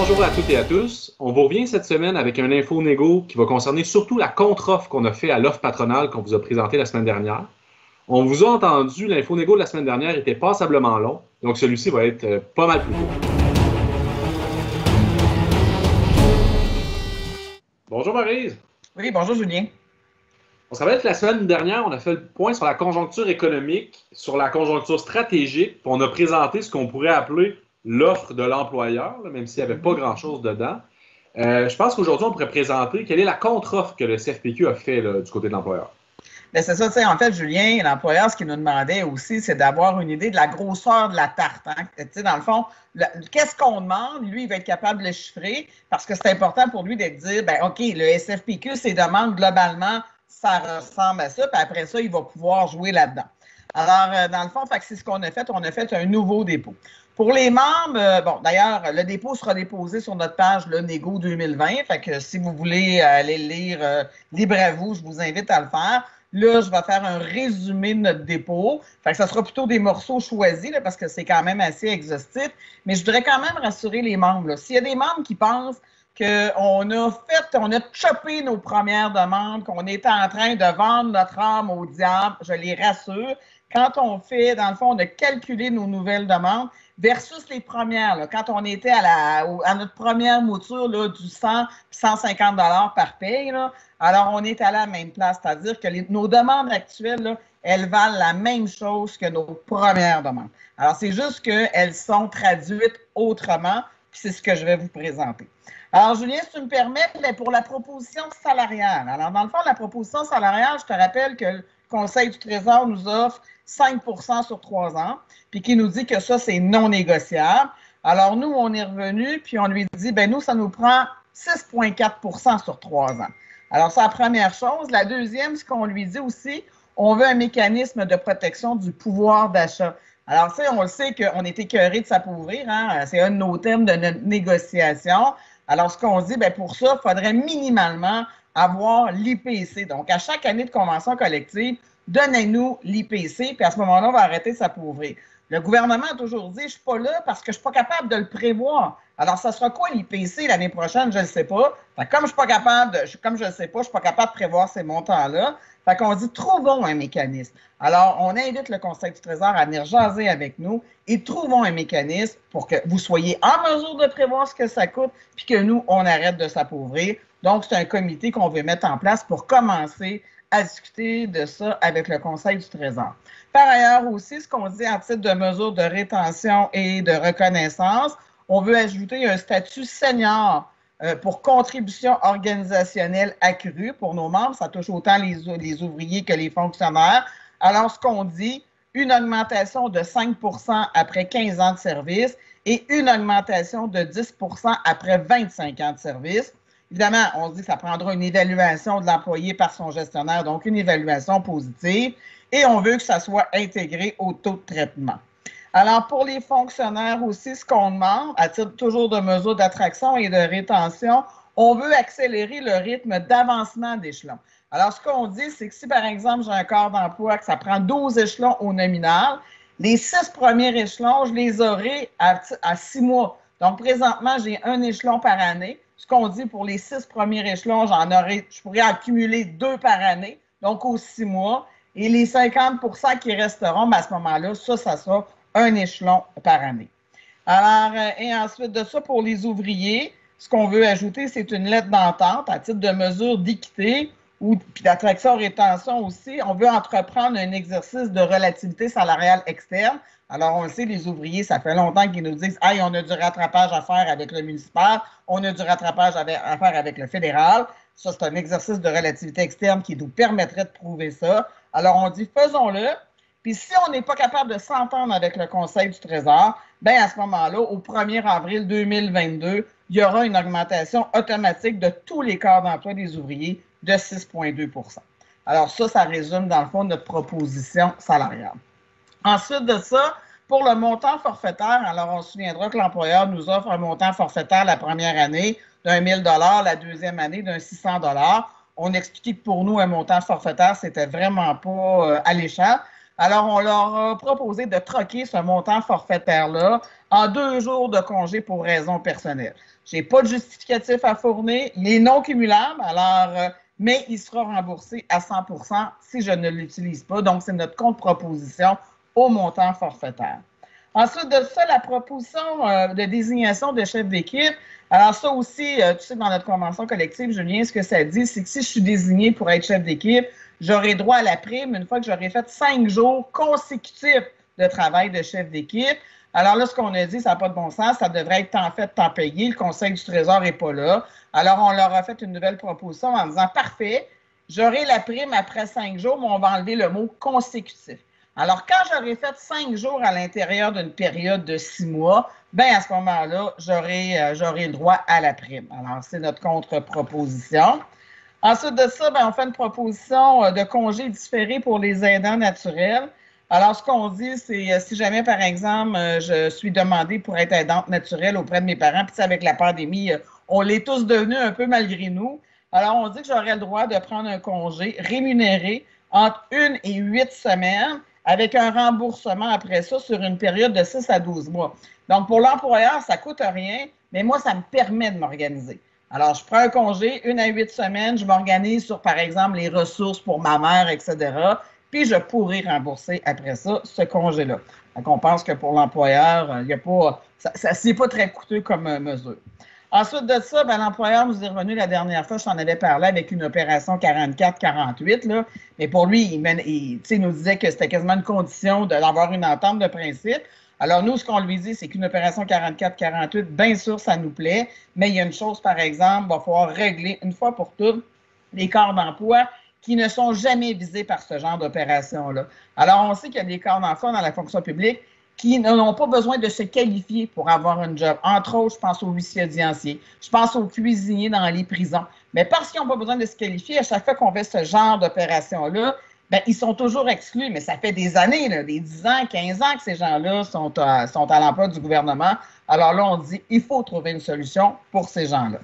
Bonjour à toutes et à tous. On vous revient cette semaine avec un info négo qui va concerner surtout la contre-offre qu'on a fait à l'offre patronale qu'on vous a présentée la semaine dernière. On vous a entendu, l'info négo de la semaine dernière était passablement long, donc celui-ci va être pas mal plus court. Bonjour Maryse. Oui, bonjour Julien. On se rappelle que la semaine dernière, on a fait le point sur la conjoncture économique, sur la conjoncture stratégique, puis on a présenté ce qu'on pourrait appeler l'offre de l'employeur, même s'il n'y avait pas grand-chose dedans. Je pense qu'aujourd'hui, on pourrait présenter quelle est la contre-offre que le CFPQ a fait là, du côté de l'employeur. Bien, c'est ça, tu sais, en fait, Julien, l'employeur, ce qu'il nous demandait aussi, c'est d'avoir une idée de la grosseur de la tarte. Hein? Tu sais, dans le fond, qu'est-ce qu'on demande? Lui, il va être capable de le chiffrer parce que c'est important pour lui de dire, bien, OK, le SFPQ, ses demandes, globalement, ça ressemble à ça, puis après ça, il va pouvoir jouer là-dedans. Alors, dans le fond, c'est ce qu'on a fait. On a fait un nouveau dépôt. Pour les membres, bon, d'ailleurs, le dépôt sera déposé sur notre page, le Négo 2020. Fait que si vous voulez aller le lire, libre à vous, je vous invite à le faire. Là, je vais faire un résumé de notre dépôt. Fait que ça sera plutôt des morceaux choisis, là, parce que c'est quand même assez exhaustif. Mais je voudrais quand même rassurer les membres. S'il y a des membres qui pensent qu'on a chopé nos premières demandes, qu'on est en train de vendre notre âme au diable, je les rassure. Quand on fait, dans le fond, on a calculé nos nouvelles demandes versus les premières. Là, quand on était à notre première mouture là, du 100 150 $ par paye, là, alors on est allé à la même place. C'est-à-dire que nos demandes actuelles, là, elles valent la même chose que nos premières demandes. Alors, c'est juste qu'elles sont traduites autrement, puis c'est ce que je vais vous présenter. Alors, Julien, si tu me permets, pour la proposition salariale. Alors, dans le fond, la proposition salariale, je te rappelle que le Conseil du Trésor nous offre 5 % sur 3 ans, puis qui nous dit que ça, c'est non négociable. Alors, nous, on est revenu, puis on lui dit, bien, nous, ça nous prend 6,4 % sur 3 ans. Alors, c'est la première chose. La deuxième, ce qu'on lui dit aussi, on veut un mécanisme de protection du pouvoir d'achat. Alors, ça, on le sait qu'on est écœuré de s'appauvrir, hein? C'est un de nos thèmes de notre négociation. Alors, ce qu'on dit, bien, pour ça, il faudrait minimalement avoir l'IPC. Donc, à chaque année de convention collective, donnez-nous l'IPC, puis à ce moment-là, on va arrêter de s'appauvrir. Le gouvernement a toujours dit, je ne suis pas là parce que je ne suis pas capable de le prévoir. Alors, ça sera quoi l'IPC l'année prochaine? Je ne le sais pas. Comme je ne suis pas capable comme je ne le sais pas, je ne suis pas capable de prévoir ces montants-là. Fait qu'on dit, trouvons un mécanisme. Alors, on invite le Conseil du Trésor à venir jaser avec nous et trouvons un mécanisme pour que vous soyez en mesure de prévoir ce que ça coûte, puis que nous, on arrête de s'appauvrir. Donc, c'est un comité qu'on veut mettre en place pour commencer à discuter de ça avec le Conseil du Trésor. Par ailleurs aussi, ce qu'on dit en titre de mesure de rétention et de reconnaissance, on veut ajouter un statut senior pour contribution organisationnelle accrue pour nos membres. Ça touche autant les ouvriers que les fonctionnaires. Alors, ce qu'on dit, une augmentation de 5 % après 15 ans de service et une augmentation de 10 % après 25 ans de service. Évidemment, on se dit que ça prendra une évaluation de l'employé par son gestionnaire, donc une évaluation positive, et on veut que ça soit intégré au taux de traitement. Alors, pour les fonctionnaires aussi, ce qu'on demande, à titre toujours de mesure d'attraction et de rétention, on veut accélérer le rythme d'avancement d'échelon. Alors, ce qu'on dit, c'est que si, par exemple, j'ai un corps d'emploi que ça prend 12 échelons au nominal, les 6 premiers échelons, je les aurai à 6 mois. Donc, présentement, j'ai un échelon par année. Ce qu'on dit pour les 6 premiers échelons, je pourrais accumuler 2 par année, donc aux 6 mois. Et les 50 % qui resteront, bien, à ce moment-là, ça sera un échelon par année. Alors, et ensuite de ça, pour les ouvriers, ce qu'on veut ajouter, c'est une lettre d'entente à titre de mesure d'équité puis d'attraction-rétention aussi. On veut entreprendre un exercice de relativité salariale externe. Alors, on le sait, les ouvriers, ça fait longtemps qu'ils nous disent « Hey, on a du rattrapage à faire avec le municipal, on a du rattrapage à faire avec le fédéral. » Ça, c'est un exercice de relativité externe qui nous permettrait de prouver ça. Alors, on dit « Faisons-le. » Puis si on n'est pas capable de s'entendre avec le Conseil du Trésor, bien à ce moment-là, au 1er avril 2022, il y aura une augmentation automatique de tous les corps d'emploi des ouvriers de 6,2 %. Alors ça résume dans le fond notre proposition salariale. Ensuite de ça, pour le montant forfaitaire, alors on se souviendra que l'employeur nous offre un montant forfaitaire la première année d'1 000 $, la deuxième année d'un 600 $. On expliquait que pour nous, un montant forfaitaire, c'était vraiment pas alléchant. Alors, on leur a proposé de troquer ce montant forfaitaire-là en 2 jours de congé pour raison personnelle. Je n'ai pas de justificatif à fournir, il est non cumulable, alors, mais il sera remboursé à 100 % si je ne l'utilise pas. Donc, c'est notre contre-proposition au montant forfaitaire. Ensuite de ça, la proposition de désignation de chef d'équipe. Alors ça aussi, tu sais, dans notre convention collective, Julien, ce que ça dit, c'est que si je suis désigné pour être chef d'équipe, j'aurai droit à la prime une fois que j'aurai fait 5 jours consécutifs de travail de chef d'équipe. Alors là, ce qu'on a dit, ça n'a pas de bon sens, ça devrait être temps fait, temps payé. Le Conseil du Trésor n'est pas là. Alors, on leur a fait une nouvelle proposition en disant, parfait, j'aurai la prime après 5 jours, mais on va enlever le mot consécutif. Alors, quand j'aurai fait 5 jours à l'intérieur d'une période de 6 mois, bien, à ce moment-là, j'aurai le droit à la prime. Alors, c'est notre contre-proposition. Ensuite de ça, bien, on fait une proposition de congé différé pour les aidants naturels. Alors, ce qu'on dit, c'est si jamais, par exemple, je suis demandée pour être aidante naturelle auprès de mes parents, puis avec la pandémie, on l'est tous devenus un peu malgré nous. Alors, on dit que j'aurais le droit de prendre un congé rémunéré entre 1 et 8 semaines avec un remboursement après ça sur une période de 6 à 12 mois. Donc, pour l'employeur, ça ne coûte rien, mais moi, ça me permet de m'organiser. Alors, je prends un congé, 1 à 8 semaines, je m'organise sur, par exemple, les ressources pour ma mère, etc., puis je pourrai rembourser après ça ce congé-là. Donc, on pense que pour l'employeur, il n'y a pas, c'est pas très coûteux comme mesure. Ensuite de ça, ben, l'employeur nous est revenu la dernière fois, je t'en avais parlé avec une opération 44-48, là, mais pour lui, il nous disait que c'était quasiment une condition d'avoir une entente de principe. Alors, nous, ce qu'on lui dit, c'est qu'une opération 44-48, bien sûr, ça nous plaît, mais il y a une chose, par exemple, il va falloir régler une fois pour toutes les corps d'emploi qui ne sont jamais visés par ce genre d'opération-là. Alors, on sait qu'il y a des corps d'emploi dans la fonction publique qui n'ont pas besoin de se qualifier pour avoir un job. Entre autres, je pense aux huissiers audienciers, je pense aux cuisiniers dans les prisons. Mais parce qu'ils n'ont pas besoin de se qualifier, à chaque fois qu'on fait ce genre d'opération-là, bien, ils sont toujours exclus, mais ça fait des années, là, des 10 ans, 15 ans que ces gens-là sont à l'emploi du gouvernement. Alors là, on dit il faut trouver une solution pour ces gens-là.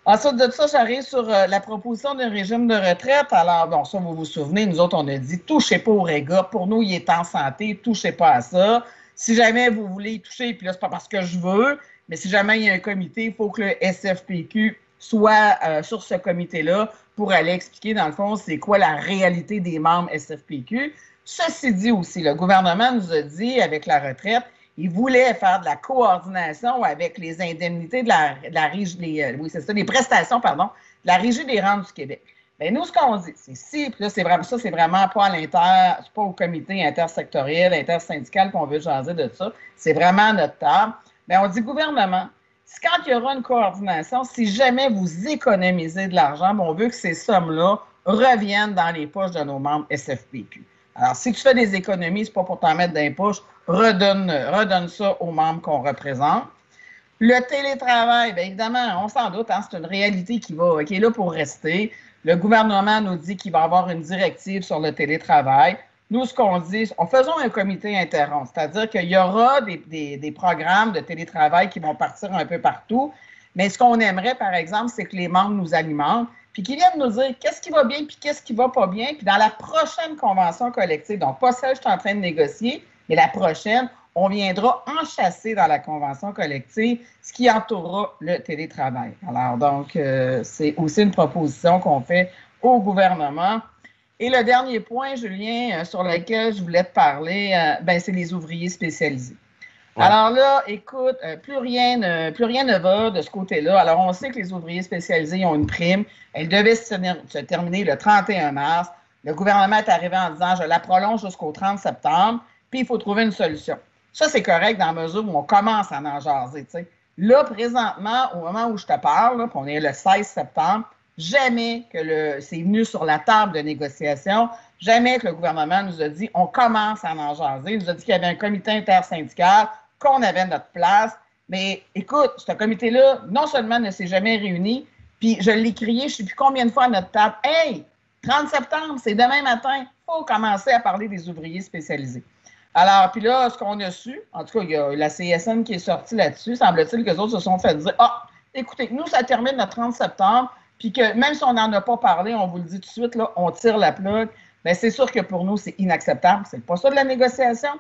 Ensuite de ça, j'arrive sur la proposition d'un régime de retraite. Alors, bon, ça, vous vous souvenez, nous autres, on a dit touchez pas au REGA. Pour nous, il est en santé, touchez pas à ça. Si jamais vous voulez y toucher, puis là, c'est pas parce que je veux, mais si jamais il y a un comité, il faut que le SFPQ soit sur ce comité-là pour aller expliquer, dans le fond, c'est quoi la réalité des membres SFPQ. Ceci dit aussi, le gouvernement nous a dit, avec la retraite, il voulait faire de la coordination avec les indemnités de la Régie, les prestations, pardon, de la Régie des rentes du Québec. Bien, nous, ce qu'on dit, c'est si, puis là, c'est vraiment pas c'est pas au comité intersectoriel, intersyndical qu'on veut jaser de ça, c'est vraiment à notre table. Bien, on dit gouvernement, quand il y aura une coordination, si jamais vous économisez de l'argent, on veut que ces sommes-là reviennent dans les poches de nos membres SFPQ. Alors, si tu fais des économies, ce n'est pas pour t'en mettre dans les poches, redonne ça aux membres qu'on représente. Le télétravail, bien évidemment, on s'en doute, hein, c'est une réalité qui est là pour rester. Le gouvernement nous dit qu'il va y avoir une directive sur le télétravail. Nous, ce qu'on dit, faisons un comité interrompu, c'est-à-dire qu'il y aura des programmes de télétravail qui vont partir un peu partout, mais ce qu'on aimerait, par exemple, c'est que les membres nous alimentent, puis qu'ils viennent nous dire qu'est-ce qui va bien, puis qu'est-ce qui ne va pas bien, puis dans la prochaine convention collective, donc pas celle que je suis en train de négocier, mais la prochaine, on viendra enchasser dans la convention collective ce qui entourera le télétravail. Alors, donc, c'est aussi une proposition qu'on fait au gouvernement. Et le dernier point, Julien, sur lequel je voulais te parler, c'est les ouvriers spécialisés. Ouais. Alors là, écoute, plus rien ne va de ce côté-là. Alors, on sait que les ouvriers spécialisés ont une prime. Elle devait se terminer le 31 mars. Le gouvernement est arrivé en disant, je la prolonge jusqu'au 30 septembre, puis il faut trouver une solution. Ça, c'est correct dans la mesure où on commence à en jaser, tu sais. Là, présentement, au moment où je te parle, puis on est le 16 septembre, jamais que c'est venu sur la table de négociation, jamais que le gouvernement nous a dit on commence à en jaser. Il nous a dit qu'il y avait un comité intersyndical, qu'on avait notre place. Mais écoute, ce comité-là, non seulement ne s'est jamais réuni, puis je l'ai crié, je ne sais plus combien de fois à notre table. Hey, 30 septembre, c'est demain matin, il faut commencer à parler des ouvriers spécialisés. Alors, puis là, ce qu'on a su, en tout cas, il y a la CSN qui est sortie là-dessus, semble-t-il que les autres se sont fait dire écoutez, nous, ça termine le 30 septembre, puis que même si on n'en a pas parlé, on vous le dit tout de suite, là, on tire la plug bien, c'est sûr que pour nous, c'est inacceptable. C'est pas ça de la négociation.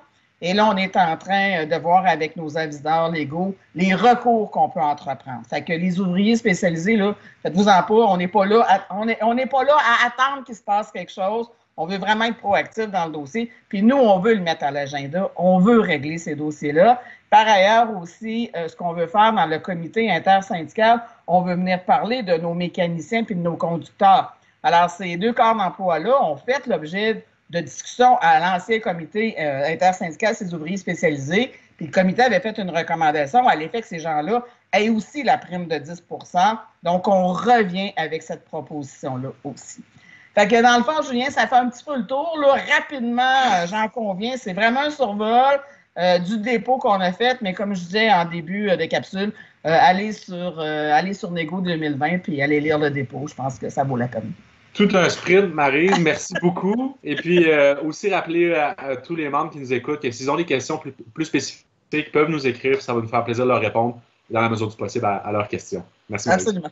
Et là, on est en train de voir avec nos aviseurs légaux les recours qu'on peut entreprendre. Fait que les ouvriers spécialisés, là, faites-vous-en pas, on n'est pas là à attendre qu'il se passe quelque chose. On veut vraiment être proactif dans le dossier. Puis nous, on veut le mettre à l'agenda. On veut régler ces dossiers-là. Par ailleurs aussi, ce qu'on veut faire dans le comité intersyndical, on veut venir parler de nos mécaniciens puis de nos conducteurs. Alors, ces deux corps d'emploi-là ont fait l'objet de discussion à l'ancien comité intersyndical, ces ouvriers spécialisés. Puis le comité avait fait une recommandation à l'effet que ces gens-là aient aussi la prime de 10 %. Donc, on revient avec cette proposition-là aussi. Fait que dans le fond, Julien, ça fait un petit peu le tour. Là, rapidement, j'en conviens, c'est vraiment un survol du dépôt qu'on a fait, mais comme je disais en début de capsule, allez sur Nego 2020 puis allez lire le dépôt. Je pense que ça vaut la peine. Tout un sprint, Maryse. Merci beaucoup. Et puis, aussi rappeler à tous les membres qui nous écoutent que s'ils ont des questions plus spécifiques, ils peuvent nous écrire. Ça va nous faire plaisir de leur répondre dans la mesure du possible à leurs questions. Merci, Maryse. Absolument.